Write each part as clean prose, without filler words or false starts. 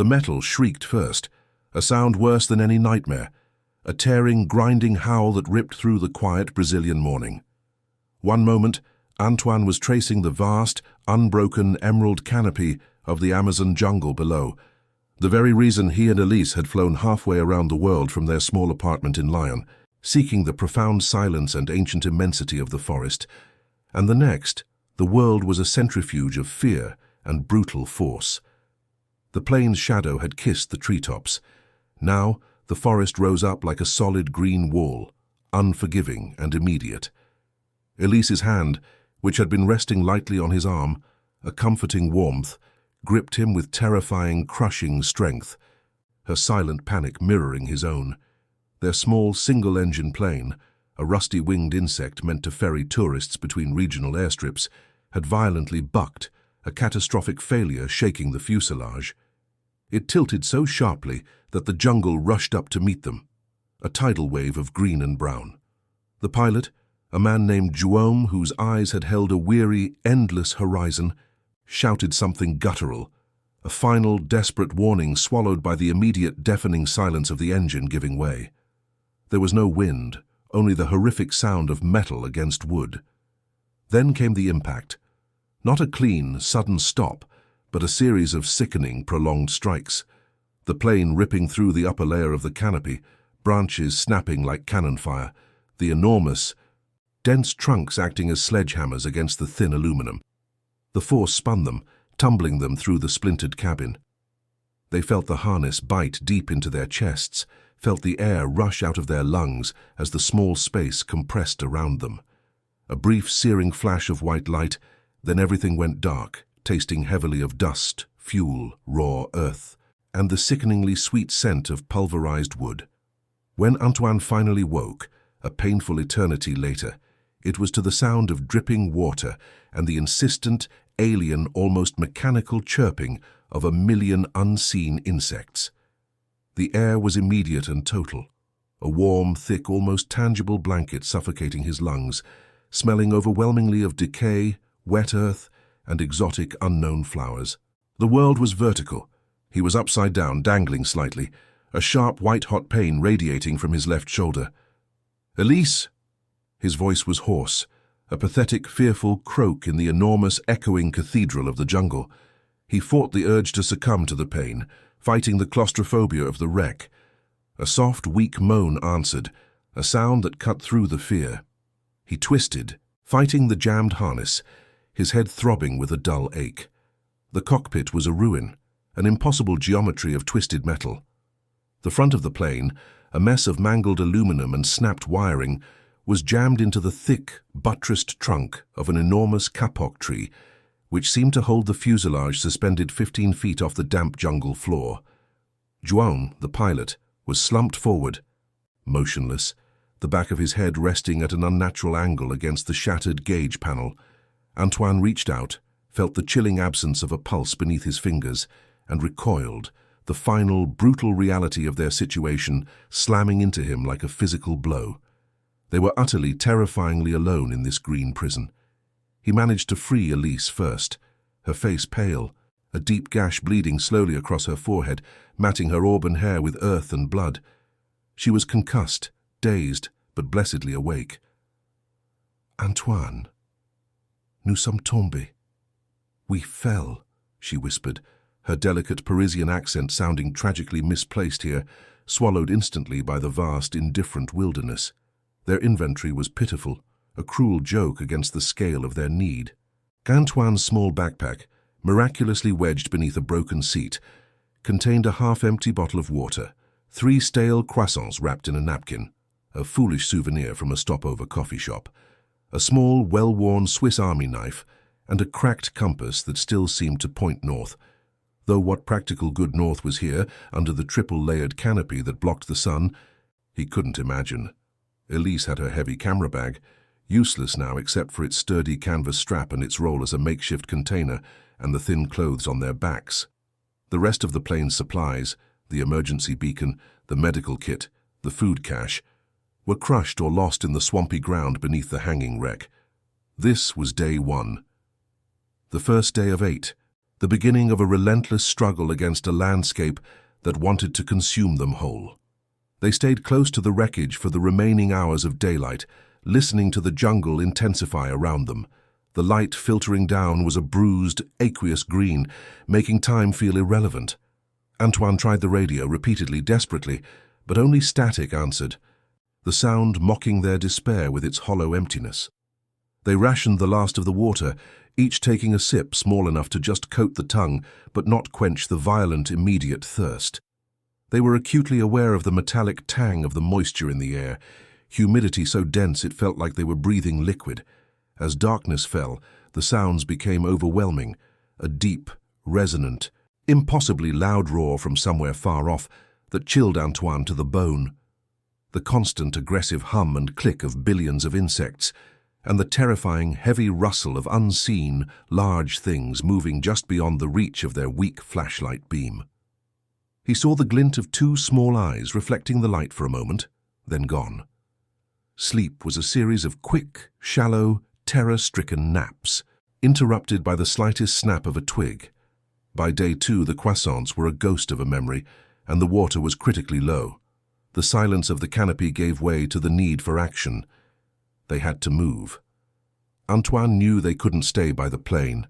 The metal shrieked first, a sound worse than any nightmare, a tearing, grinding howl that ripped through the quiet Brazilian morning. One moment, Antoine was tracing the vast, unbroken emerald canopy of the Amazon jungle below, the very reason he and Elise had flown halfway around the world from their small apartment in Lyon, seeking the profound silence and ancient immensity of the forest. And the next, the world was a centrifuge of fear and brutal force. The plane's shadow had kissed the treetops. Now, the forest rose up like a solid green wall, unforgiving and immediate. Elise's hand, which had been resting lightly on his arm, a comforting warmth, gripped him with terrifying, crushing strength, her silent panic mirroring his own. Their small, single-engine plane, a rusty-winged insect meant to ferry tourists between regional airstrips, had violently bucked, a catastrophic failure shaking the fuselage. It tilted so sharply that the jungle rushed up to meet them, a tidal wave of green and brown. The pilot, a man named João, whose eyes had held a weary, endless horizon, shouted something guttural, a final, desperate warning swallowed by the immediate, deafening silence of the engine giving way. There was no wind, only the horrific sound of metal against wood. Then came the impact. Not a clean, sudden stop, but a series of sickening, prolonged strikes. The plane ripping through the upper layer of the canopy, branches snapping like cannon fire, the enormous, dense trunks acting as sledgehammers against the thin aluminum. The force spun them, tumbling them through the splintered cabin. They felt the harness bite deep into their chests, felt the air rush out of their lungs as the small space compressed around them. A brief, searing flash of white light, then everything went dark, tasting heavily of dust, fuel, raw earth, and the sickeningly sweet scent of pulverized wood. When Antoine finally woke, a painful eternity later, it was to the sound of dripping water and the insistent, alien, almost mechanical chirping of a million unseen insects. The air was immediate and total, a warm, thick, almost tangible blanket suffocating his lungs, smelling overwhelmingly of decay, wet earth, and exotic unknown flowers. The world was vertical. He was upside down, dangling slightly, a sharp white-hot pain radiating from his left shoulder. "Elise!" His voice was hoarse, a pathetic, fearful croak in the enormous, echoing cathedral of the jungle. He fought the urge to succumb to the pain, fighting the claustrophobia of the wreck. A soft, weak moan answered, a sound that cut through the fear. He twisted, fighting the jammed harness, his head throbbing with a dull ache. The cockpit was a ruin, an impossible geometry of twisted metal. The front of the plane, a mess of mangled aluminum and snapped wiring, was jammed into the thick, buttressed trunk of an enormous kapok tree, which seemed to hold the fuselage suspended 15 feet off the damp jungle floor. João, the pilot, was slumped forward, motionless, the back of his head resting at an unnatural angle against the shattered gauge panel. Antoine reached out, felt the chilling absence of a pulse beneath his fingers, and recoiled, the final, brutal reality of their situation slamming into him like a physical blow. They were utterly, terrifyingly alone in this green prison. He managed to free Elise first, her face pale, a deep gash bleeding slowly across her forehead, matting her auburn hair with earth and blood. She was concussed, dazed, but blessedly awake. "Antoine, nous sommes tombés. We fell," she whispered, her delicate Parisian accent sounding tragically misplaced here, swallowed instantly by the vast, indifferent wilderness. Their inventory was pitiful, a cruel joke against the scale of their need. Antoine's small backpack, miraculously wedged beneath a broken seat, contained a half-empty bottle of water, 3 stale croissants wrapped in a napkin, a foolish souvenir from a stopover coffee shop, a small, well-worn Swiss Army knife, and a cracked compass that still seemed to point north, though what practical good north was here, under the triple-layered canopy that blocked the sun, he couldn't imagine. Elise had her heavy camera bag, useless now except for its sturdy canvas strap and its role as a makeshift container, and the thin clothes on their backs. The rest of the plane's supplies, the emergency beacon, the medical kit, the food cache, were crushed or lost in the swampy ground beneath the hanging wreck. This was day 1. The first day of 8, the beginning of a relentless struggle against a landscape that wanted to consume them whole. They stayed close to the wreckage for the remaining hours of daylight, listening to the jungle intensify around them. The light filtering down was a bruised, aqueous green, making time feel irrelevant. Antoine tried the radio repeatedly, desperately, but only static answered, the sound mocking their despair with its hollow emptiness. They rationed the last of the water, each taking a sip small enough to just coat the tongue but not quench the violent, immediate thirst. They were acutely aware of the metallic tang of the moisture in the air, humidity so dense it felt like they were breathing liquid. As darkness fell, the sounds became overwhelming, a deep, resonant, impossibly loud roar from somewhere far off that chilled Antoine to the bone. The constant aggressive hum and click of billions of insects, and the terrifying heavy rustle of unseen, large things moving just beyond the reach of their weak flashlight beam. He saw the glint of two small eyes reflecting the light for a moment, then gone. Sleep was a series of quick, shallow, terror-stricken naps, interrupted by the slightest snap of a twig. By day 2, the croissants were a ghost of a memory, and the water was critically low. The silence of the canopy gave way to the need for action. They had to move. Antoine knew they couldn't stay by the plane.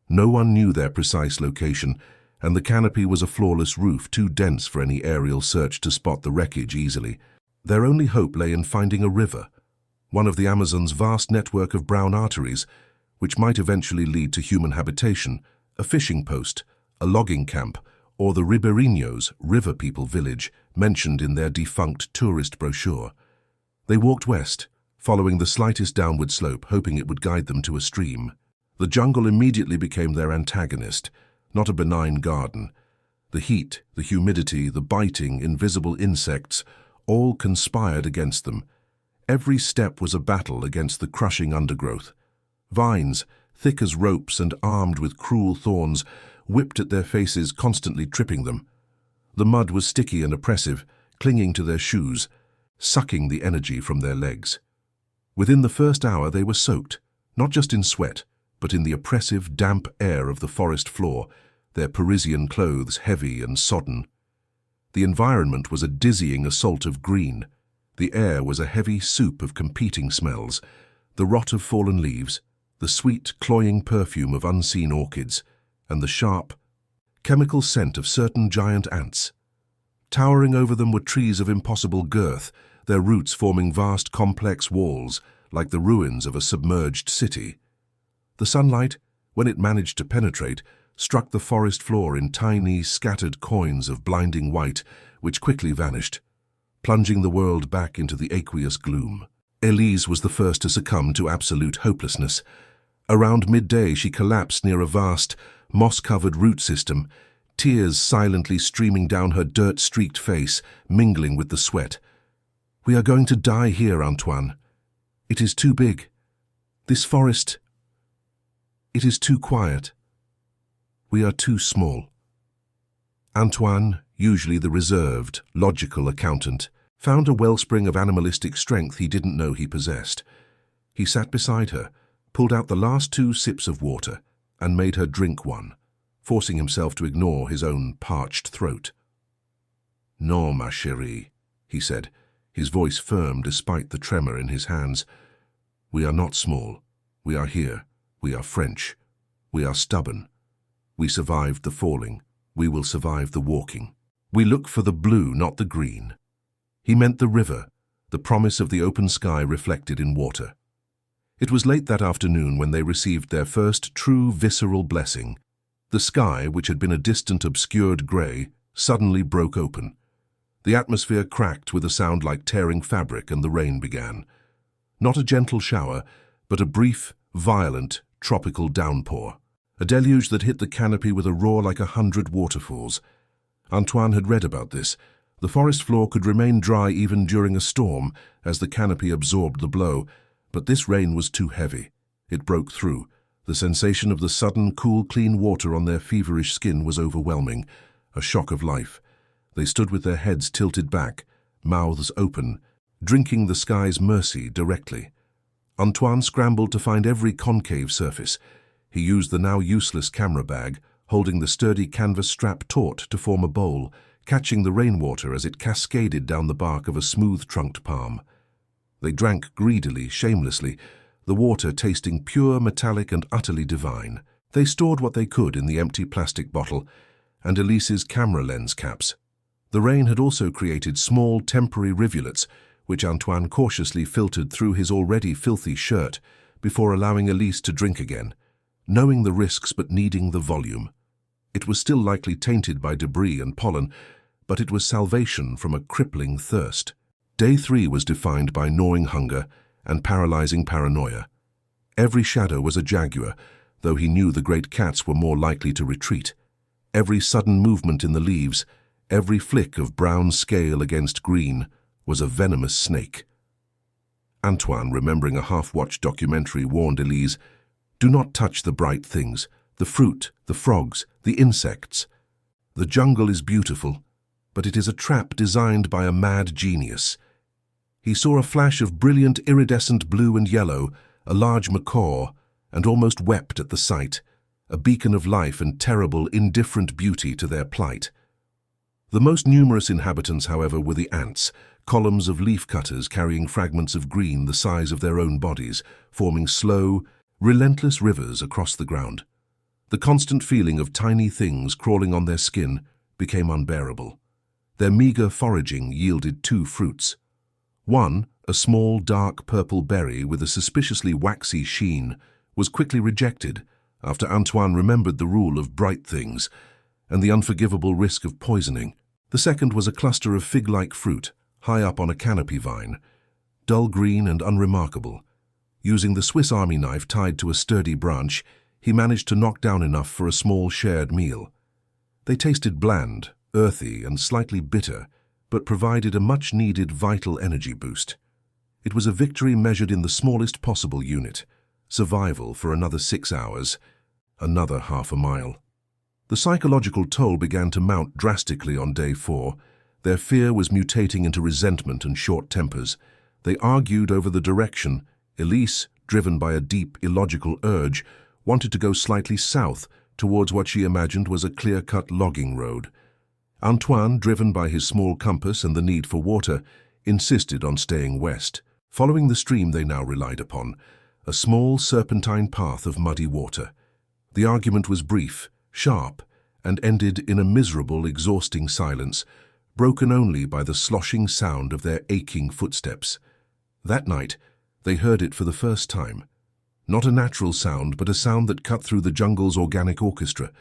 No one knew their precise location, and the canopy was a flawless roof too dense for any aerial search to spot the wreckage easily. Their only hope lay in finding a river, one of the Amazon's vast network of brown arteries, which might eventually lead to human habitation, a fishing post, a logging camp, or the Ribeirinhos, river people village, mentioned in their defunct tourist brochure. They walked west, following the slightest downward slope, hoping it would guide them to a stream. The jungle immediately became their antagonist, not a benign garden. The heat, the humidity, the biting, invisible insects, all conspired against them. Every step was a battle against the crushing undergrowth. Vines, thick as ropes and armed with cruel thorns, whipped at their faces, constantly tripping them. The mud was sticky and oppressive, clinging to their shoes, sucking the energy from their legs. Within the first hour they were soaked, not just in sweat, but in the oppressive, damp air of the forest floor, their Parisian clothes heavy and sodden. The environment was a dizzying assault of green. The air was a heavy soup of competing smells, the rot of fallen leaves, the sweet, cloying perfume of unseen orchids, and the sharp, chemical scent of certain giant ants. Towering over them were trees of impossible girth, their roots forming vast, complex walls, like the ruins of a submerged city. The sunlight, when it managed to penetrate, struck the forest floor in tiny, scattered coins of blinding white, which quickly vanished, plunging the world back into the aqueous gloom. Elise was the first to succumb to absolute hopelessness. Around midday, she collapsed near a vast, moss-covered root system, tears silently streaming down her dirt-streaked face, mingling with the sweat. "We are going to die here, Antoine. It is too big. This forest, it is too quiet. We are too small." Antoine, usually the reserved, logical accountant, found a wellspring of animalistic strength he didn't know he possessed. He sat beside her, pulled out the last 2 sips of water, and made her drink one, forcing himself to ignore his own parched throat. "Non, ma chérie," he said, his voice firm despite the tremor in his hands. "We are not small. We are here. We are French. We are stubborn. We survived the falling. We will survive the walking. We look for the blue, not the green." He meant the river, the promise of the open sky reflected in water. It was late that afternoon when they received their first true visceral blessing. The sky, which had been a distant, obscured grey, suddenly broke open. The atmosphere cracked with a sound like tearing fabric, and the rain began. Not a gentle shower, but a brief, violent, tropical downpour. A deluge that hit the canopy with a roar like 100 waterfalls. Antoine had read about this. The forest floor could remain dry even during a storm, as the canopy absorbed the blow, but this rain was too heavy. It broke through. The sensation of the sudden, cool, clean water on their feverish skin was overwhelming, a shock of life. They stood with their heads tilted back, mouths open, drinking the sky's mercy directly. Antoine scrambled to find every concave surface. He used the now useless camera bag, holding the sturdy canvas strap taut to form a bowl, catching the rainwater as it cascaded down the bark of a smooth-trunked palm. They drank greedily, shamelessly, the water tasting pure, metallic, and utterly divine. They stored what they could in the empty plastic bottle and Elise's camera lens caps. The rain had also created small, temporary rivulets, which Antoine cautiously filtered through his already filthy shirt before allowing Elise to drink again, knowing the risks but needing the volume. It was still likely tainted by debris and pollen, but it was salvation from a crippling thirst. Day 3 was defined by gnawing hunger and paralyzing paranoia. Every shadow was a jaguar, though he knew the great cats were more likely to retreat. Every sudden movement in the leaves, every flick of brown scale against green, was a venomous snake. Antoine, remembering a half-watched documentary, warned Elise, "Do not touch the bright things, the fruit, the frogs, the insects. The jungle is beautiful, but it is a trap designed by a mad genius." He saw a flash of brilliant iridescent blue and yellow, a large macaw, and almost wept at the sight, a beacon of life and terrible, indifferent beauty to their plight. The most numerous inhabitants, however, were the ants, columns of leaf-cutters carrying fragments of green the size of their own bodies, forming slow, relentless rivers across the ground. The constant feeling of tiny things crawling on their skin became unbearable. Their meager foraging yielded 2 fruits. One, a small, dark purple berry with a suspiciously waxy sheen, was quickly rejected after Antoine remembered the rule of bright things and the unforgivable risk of poisoning. The second was a cluster of fig-like fruit, high up on a canopy vine, dull green and unremarkable. Using the Swiss Army knife tied to a sturdy branch, he managed to knock down enough for a small shared meal. They tasted bland, earthy, and slightly bitter, but provided a much-needed vital energy boost. It was a victory measured in the smallest possible unit, survival for another 6 hours, another half a mile. The psychological toll began to mount drastically on day 4. Their fear was mutating into resentment and short tempers. They argued over the direction. Elise, driven by a deep, illogical urge, wanted to go slightly south towards what she imagined was a clear-cut logging road. Antoine, driven by his small compass and the need for water, insisted on staying west, following the stream they now relied upon, a small serpentine path of muddy water. The argument was brief, sharp, and ended in a miserable, exhausting silence, broken only by the sloshing sound of their aching footsteps. That night, they heard it for the first time. Not a natural sound, but a sound that cut through the jungle's organic orchestra,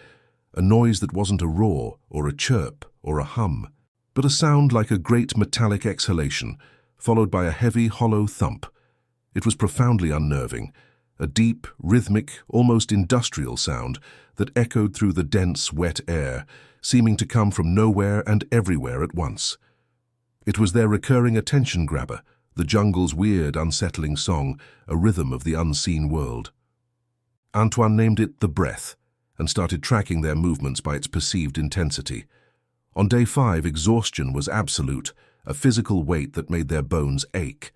a noise that wasn't a roar or a chirp or a hum, but a sound like a great metallic exhalation, followed by a heavy, hollow thump. It was profoundly unnerving, a deep, rhythmic, almost industrial sound that echoed through the dense, wet air, seeming to come from nowhere and everywhere at once. It was their recurring attention-grabber, the jungle's weird, unsettling song, a rhythm of the unseen world. Antoine named it the breath, and started tracking their movements by its perceived intensity. On day 5, exhaustion was absolute, a physical weight that made their bones ache.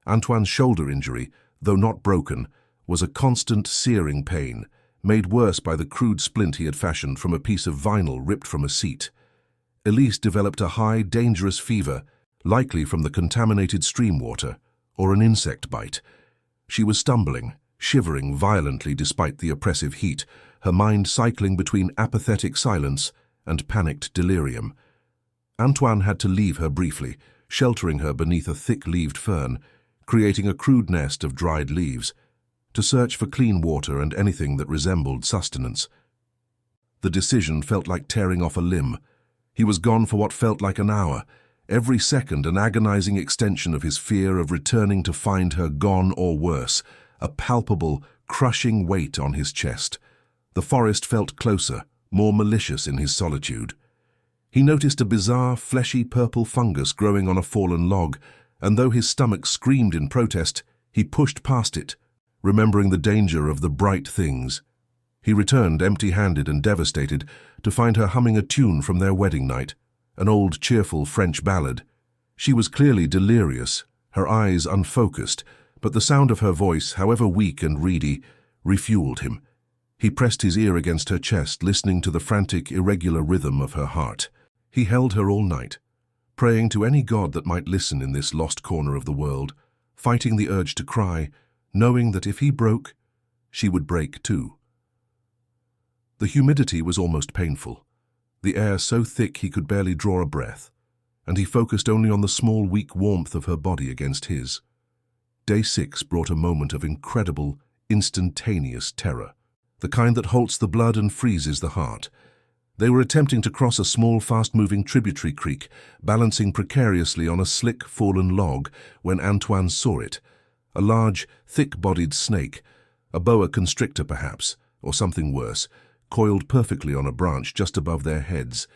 Antoine's shoulder injury, though not broken, was a constant, searing pain, made worse by the crude splint he had fashioned from a piece of vinyl ripped from a seat. Elise developed a high, dangerous fever, likely from the contaminated stream water or an insect bite. She was stumbling, shivering violently despite the oppressive heat, her mind cycling between apathetic silence and panicked delirium. Antoine had to leave her briefly, sheltering her beneath a thick-leaved fern, creating a crude nest of dried leaves, to search for clean water and anything that resembled sustenance. The decision felt like tearing off a limb. He was gone for what felt like an hour, every second an agonizing extension of his fear of returning to find her gone or worse, a palpable, crushing weight on his chest. The forest felt closer, more malicious in his solitude. He noticed a bizarre, fleshy purple fungus growing on a fallen log, and though his stomach screamed in protest, he pushed past it, remembering the danger of the bright things. He returned empty-handed and devastated to find her humming a tune from their wedding night, an old cheerful French ballad. She was clearly delirious, her eyes unfocused, but the sound of her voice, however weak and reedy, refueled him. He pressed his ear against her chest, listening to the frantic, irregular rhythm of her heart. He held her all night, praying to any god that might listen in this lost corner of the world, fighting the urge to cry, knowing that if he broke, she would break too. The humidity was almost painful, the air so thick he could barely draw a breath, and he focused only on the small, weak warmth of her body against his. Day 6 brought a moment of incredible, instantaneous terror, the kind that halts the blood and freezes the heart. They were attempting to cross a small, fast-moving tributary creek, balancing precariously on a slick, fallen log, when Antoine saw it. A large, thick-bodied snake, a boa constrictor perhaps, or something worse, coiled perfectly on a branch just above their heads.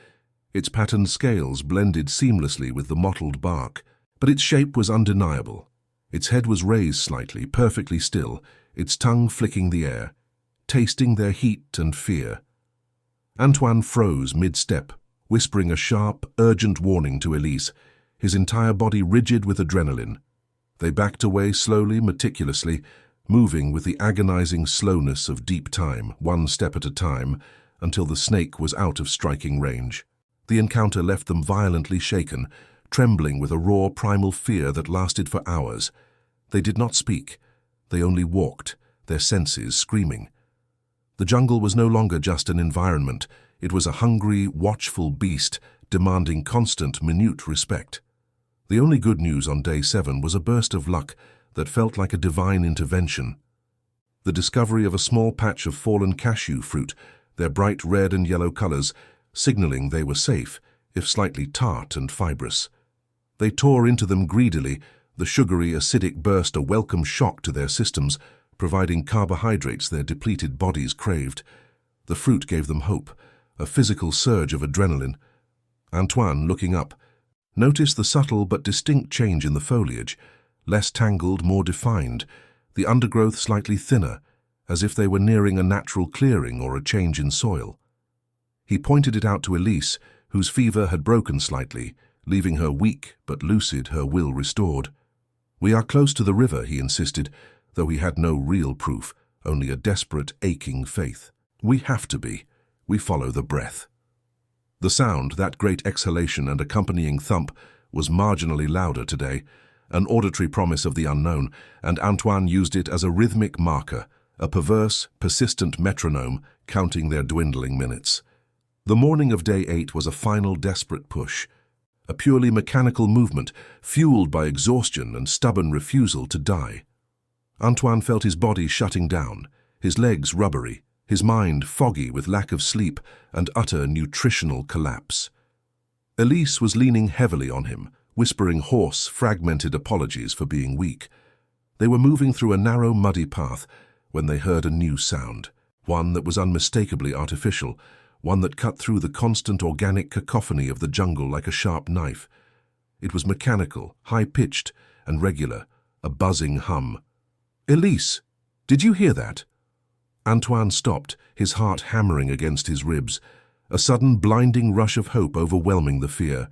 Its patterned scales blended seamlessly with the mottled bark, but its shape was undeniable. Its head was raised slightly, perfectly still, its tongue flicking the air, tasting their heat and fear. Antoine froze mid-step, whispering a sharp, urgent warning to Elise, his entire body rigid with adrenaline. They backed away slowly, meticulously, moving with the agonizing slowness of deep time, one step at a time, until the snake was out of striking range. The encounter left them violently shaken, trembling with a raw, primal fear that lasted for hours. They did not speak. They only walked, their senses screaming. The jungle was no longer just an environment. It was a hungry, watchful beast, demanding constant, minute respect. The only good news on day 7 was a burst of luck that felt like a divine intervention. The discovery of a small patch of fallen cashew fruit, their bright red and yellow colors, signaling they were safe, if slightly tart and fibrous. They tore into them greedily, the sugary, acidic burst a welcome shock to their systems, providing carbohydrates their depleted bodies craved. The fruit gave them hope, a physical surge of adrenaline. Antoine, looking up, noticed the subtle but distinct change in the foliage, less tangled, more defined, the undergrowth slightly thinner, as if they were nearing a natural clearing or a change in soil. He pointed it out to Elise, whose fever had broken slightly, leaving her weak but lucid, her will restored. "We are close to the river," he insisted, though he had no real proof, only a desperate, aching faith. "We have to be. We follow the breath." The sound, that great exhalation and accompanying thump, was marginally louder today, an auditory promise of the unknown, and Antoine used it as a rhythmic marker, a perverse, persistent metronome counting their dwindling minutes. The morning of day 8 was a final desperate push, a purely mechanical movement fueled by exhaustion and stubborn refusal to die. Antoine felt his body shutting down, his legs rubbery, his mind foggy with lack of sleep and utter nutritional collapse. Elise was leaning heavily on him, whispering hoarse, fragmented apologies for being weak. They were moving through a narrow, muddy path when they heard a new sound, one that was unmistakably artificial, one that cut through the constant organic cacophony of the jungle like a sharp knife. It was mechanical, high-pitched, and regular, a buzzing hum. "Elise, did you hear that?" Antoine stopped, his heart hammering against his ribs, a sudden blinding rush of hope overwhelming the fear.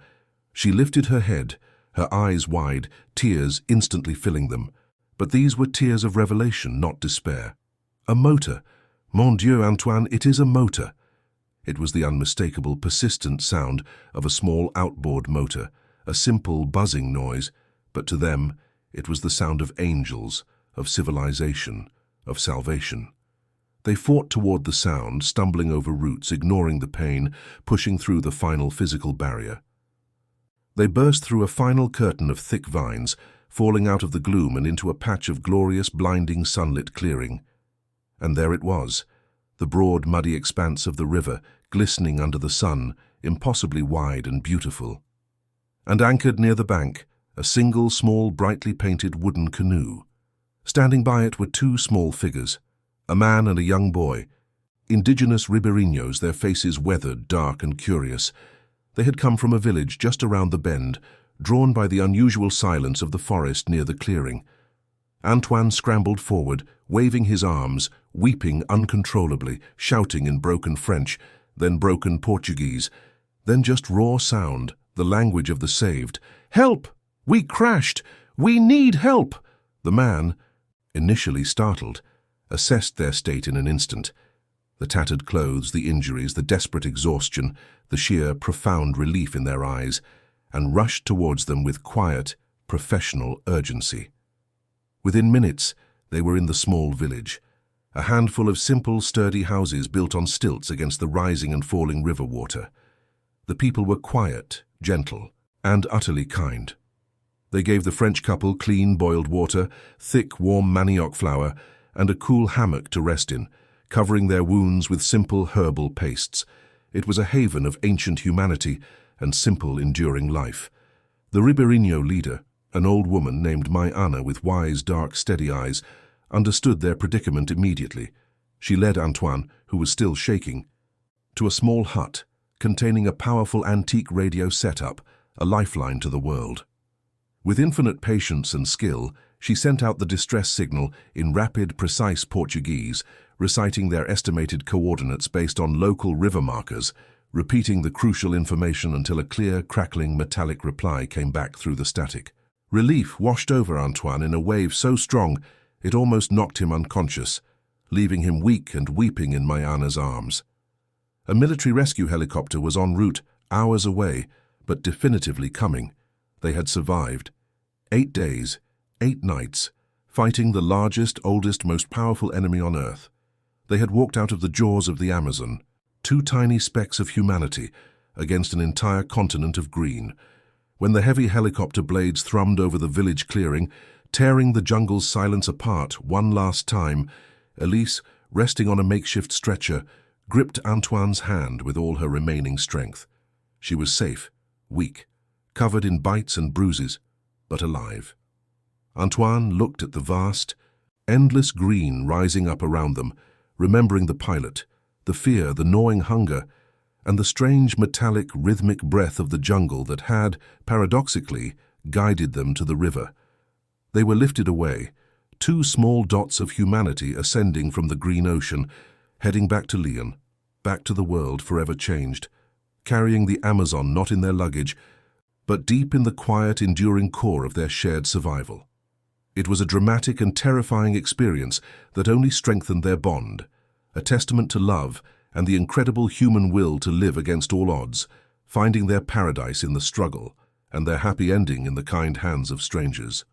She lifted her head, her eyes wide, tears instantly filling them. But these were tears of revelation, not despair. A motor. Mon Dieu, Antoine, it is a motor. It was the unmistakable, persistent sound of a small outboard motor, a simple buzzing noise, but to them it was the sound of angels, of civilization, of salvation. They fought toward the sound, stumbling over roots, ignoring the pain, pushing through the final physical barrier. They burst through a final curtain of thick vines, falling out of the gloom and into a patch of glorious, blinding, sunlit clearing. And there it was, the broad, muddy expanse of the river, glistening under the sun, impossibly wide and beautiful. And anchored near the bank, a single, small, brightly painted wooden canoe. Standing by it were two small figures, a man and a young boy, indigenous Ribeirinhos, their faces weathered, dark and curious. They had come from a village just around the bend, drawn by the unusual silence of the forest near the clearing. Antoine scrambled forward, waving his arms, weeping uncontrollably, shouting in broken French, then broken Portuguese, then just raw sound, the language of the saved. "Help! We crashed! We need help!" The man, initially startled, assessed their state in an instant. The tattered clothes, the injuries, the desperate exhaustion, the sheer, profound relief in their eyes, and rushed towards them with quiet, professional urgency. Within minutes, they were in the small village, a handful of simple, sturdy houses built on stilts against the rising and falling river water. The people were quiet, gentle, and utterly kind. They gave the French couple clean, boiled water, thick, warm manioc flour, and a cool hammock to rest in, covering their wounds with simple herbal pastes. It was a haven of ancient humanity and simple, enduring life. The Ribeirinho leader, an old woman named Mai Ana with wise, dark, steady eyes, understood their predicament immediately. She led Antoine, who was still shaking, to a small hut containing a powerful antique radio setup, a lifeline to the world. With infinite patience and skill, she sent out the distress signal in rapid, precise Portuguese, reciting their estimated coordinates based on local river markers, repeating the crucial information until a clear, crackling, metallic reply came back through the static. Relief washed over Antoine in a wave so strong it almost knocked him unconscious, leaving him weak and weeping in Mai Ana's arms. A military rescue helicopter was en route, hours away, but definitively coming. They had survived. 8 days, 8 nights, fighting the largest, oldest, most powerful enemy on Earth. They had walked out of the jaws of the Amazon, 2 tiny specks of humanity against an entire continent of green. When the heavy helicopter blades thrummed over the village clearing, tearing the jungle's silence apart one last time, Elise, resting on a makeshift stretcher, gripped Antoine's hand with all her remaining strength. She was safe, weak, covered in bites and bruises, but alive. Antoine looked at the vast, endless green rising up around them, remembering the pilot, the fear, the gnawing hunger, and the strange metallic, rhythmic breath of the jungle that had, paradoxically, guided them to the river. They were lifted away, 2 small dots of humanity ascending from the green ocean, heading back to Lyon, back to the world forever changed, carrying the Amazon not in their luggage, but deep in the quiet, enduring core of their shared survival. It was a dramatic and terrifying experience that only strengthened their bond, a testament to love and the incredible human will to live against all odds, finding their paradise in the struggle and their happy ending in the kind hands of strangers.